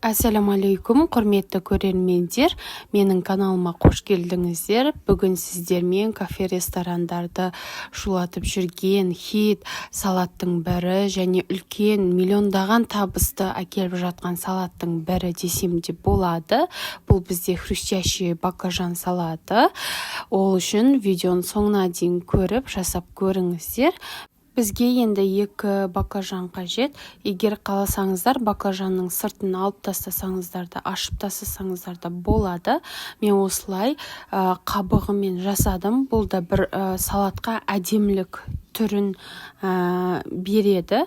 Ассалаумалейкум, құрметті көрермендер, менің каналыма қош келдіңіздер. Бүгін сіздермен кафе-ресторандарды шулатып жүрген хит салаттың бірі және үлкен миллиондаған табысты әкеліп жатқан салаттың бірі десем де болады. Бұл бізде хрустящий баклажан салаты. Ол үшін видеоны соңына дейін көріп, жасап көріңіздер. Бізге енді 2 баклажан қажет. Егер қаласаңыздар, баклажанның сыртын алып тастасаңыздар да, ашып тастасаңыздар да болады. Мен осылай қабығымен жасадым. Бұл да бір салатқа әдемілік түрін береді.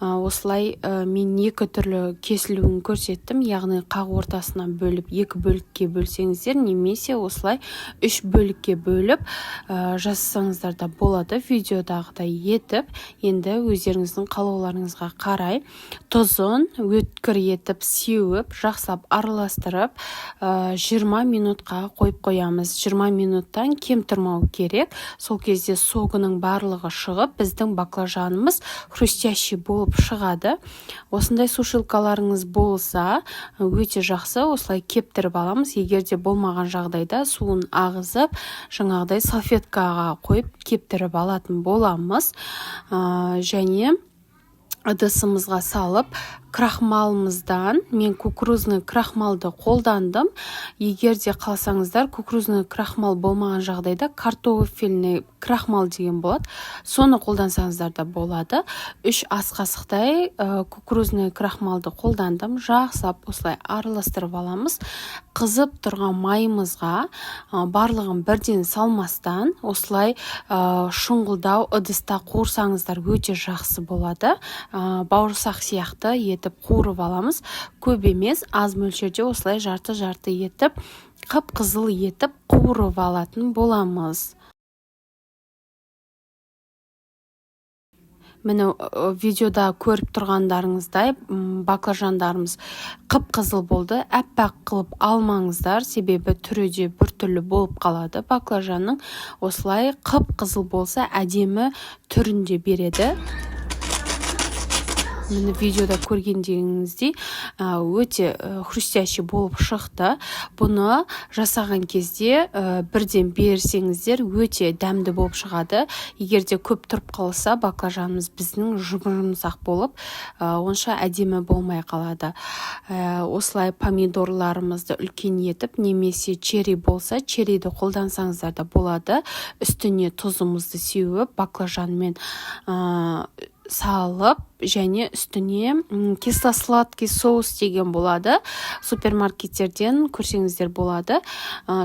Осылай мен 2 түрлі кесілуін көрсеттім. Яғни қақ ортасынан бөліп 2 бөлікке бөлсеңіздер, немесе осылай 3 бөлікке бөліп жасасаңыздар да болады. Видеодағыдай етіп, енді өздеріңіздің қалауларыңызға қарай тұзын өткір етіп сеуіп, жақсылап араластырып 20 минутқа қойып қоямыз. 20 минуттан кем тұрмау керек. Сол кезде согының барлығы шығып, біздің баклажанымыз хрустящий болып шығады. Осындай сушилкаларыңыз болса, өте жақсы, осылай кептіріп аламыз. Егер де болмаған жағдайда суын ағызып, жаңағыдай салфеткаға қойып кептіріп алатын боламыз. Және ыдысымызға салып, крахмалымыздан, мен кукурузный крахмалды қолдандым. Егер де қалсаңыздар, кукурузный крахмал болмаған жағдайда картофельный крахмал деген болады. Соны қолдансаңыздар да болады. 3 ас қасықтай кукурузный крахмалды қолдандым. Жақсылап осылай араластырып аламыз. Қызып тұрған майымызға барлығын бірден салмастан, осылай шұңғылдау ыдыста қуырсаңыздар өте жақсы болады. Бауырсақ сияқты етіп қуырып аламыз. Көп емес, аз мөлшерде осылай жарты-жарты етіп, қып-қызыл етіп қуырып алатын боламыз. Міне видеода көріп тұрғандарыңыздай баклажандарымыз қып-қызыл болды. Әппақ қылып алмаңыздар, себебі түрі де біртүрлі болып қалады. Баклажанның осылай қып-қызыл болса әдемі түрінде береді. Мені видеода көргендеріңіздей өте хрустящий болып шықты. Бұны жасаған кезде бірден берсеңіздер өте дәмді болып шығады. Егер де көп тұрып қалса, баклажанымыз біздің жұмсақ болып, онша әдемі болмай қалады. Осылай помидорларымызды үлкен етіп, немесе черри болса, черриді қолдансаңыздар да болады. Үстіне тұзымызды сеуіп, баклажанмен салып, және үстіне кисло-сладкий соус деген болады. Супермаркеттерден көрсеңіздер болады.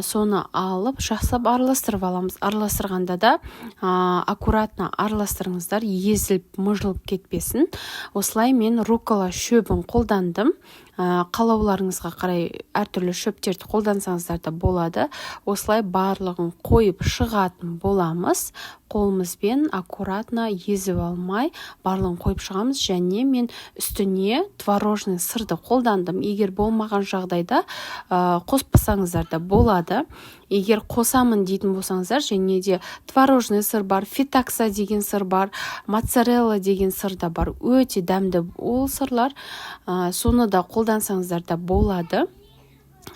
Соны алып, жақсылап араластырып аламыз. Араластырғанда да аккуратно араластырыңыздар, езіліп, мұжылып кетпесін. Осылай мен руккола шөбін қолдандым. Қалауларыңызға қарай әртүрлі шөптерді қолдансаңыздар да болады. Осылай барлығын қойып шығатын боламыз. Қолымызбен аккуратно езіп алмай барлығын қойып шығамыз. Және мен үстіне творожный сырды қолдандым. Егер болмаған жағдайда қоспасаңыздар да болады. Егер қосамын дейтін болсаңыздар, және де творожный сыр бар, фитакса деген сыр бар, моцарелла деген сыр да бар. Өте дәмді ол сырлар. Соны да қолдансаңыздар да болады.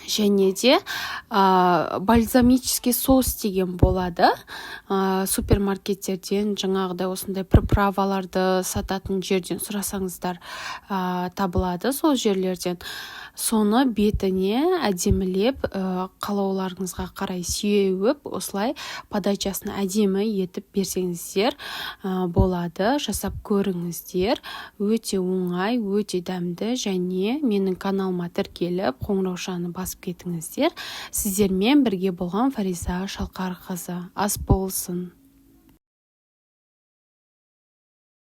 Және де бальзамический соус деген болады. Супермаркеттерден жаңағыдай осындай приправаларды сататын жерден сұрасаңыздар табылады сол жерлерден. Соны бетіне әдемілеп, қалауларыңызға қарай сеуіп, осылай подачасын әдемі етіп берсеңіздер болады. Жасап көріңіздер. Өте оңай, өте дәмді, және менің каналыма тіркеліп, қоңыраушаны басып кетіңіздер. Сіздермен бірге болған Фариза Шалқарқызы. Ас болсын.